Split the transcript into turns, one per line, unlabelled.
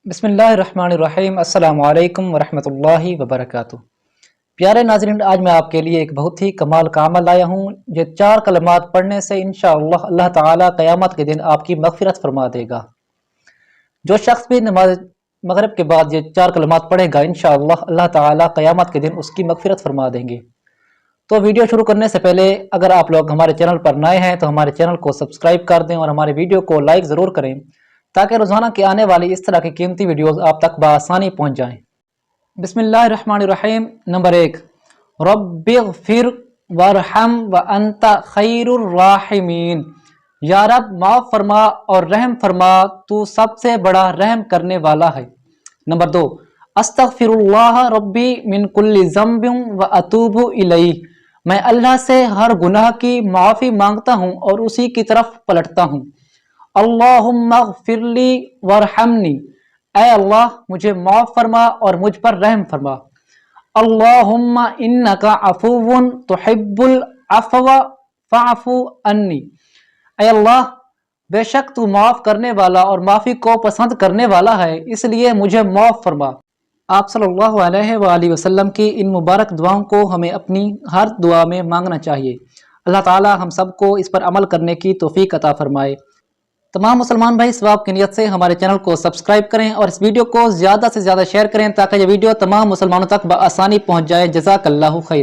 بسم اللہ الرحمن الرحیم۔ السلام علیکم ورحمۃ اللہ وبرکاتہ۔ پیارے ناظرین، آج میں آپ کے لیے ایک بہت ہی کمال کا عمل لایا ہوں۔ یہ 4 کلمات پڑھنے سے انشاءاللہ اللہ تعالیٰ قیامت کے دن آپ کی مغفرت فرما دے گا۔ جو شخص بھی نماز مغرب کے بعد یہ 4 کلمات پڑھے گا انشاءاللہ اللہ تعالیٰ قیامت کے دن اس کی مغفرت فرما دیں گے۔ تو ویڈیو شروع کرنے سے پہلے اگر آپ لوگ ہمارے چینل پر نئے ہیں تو ہمارے چینل کو سبسکرائب کر دیں اور ہمارے ویڈیو کو لائک ضرور کریں تاکہ روزانہ کے آنے والی اس طرح کی قیمتی ویڈیوز آپ تک بآسانی پہنچ جائیں۔ بسم اللہ الرحمن الرحیم۔ نمبر 1، رب اغفر وارحم وانت خیر الراحمین۔ یا رب معاف فرما اور رحم فرما، تو سب سے بڑا رحم کرنے والا ہے۔ نمبر 2، استغفر اللہ ربی من کل ذنب واتوب الیہ۔ میں اللہ سے ہر گناہ کی معافی مانگتا ہوں اور اسی کی طرف پلٹتا ہوں۔ اللہم اغفر لی وارحمنی۔ اے اللہ مجھے معاف فرما اور مجھ پر رحم فرما۔ اللہم انک عفو تحب العفو فاعف عنی۔ اے اللہ بے شک تو معاف کرنے والا اور معافی کو پسند کرنے والا ہے، اس لیے مجھے معاف فرما۔ آپ صلی اللہ علیہ وآلہ وسلم کی ان مبارک دعاؤں کو ہمیں اپنی ہر دعا میں مانگنا چاہیے۔ اللہ تعالی ہم سب کو اس پر عمل کرنے کی توفیق عطا فرمائے۔ تمام مسلمان بھائی ثواب کی نیت سے ہمارے چینل کو سبسکرائب کریں اور اس ویڈیو کو زیادہ سے زیادہ شیئر کریں تاکہ یہ ویڈیو تمام مسلمانوں تک بآسانی پہنچ جائے۔ جزاک اللہ خیر۔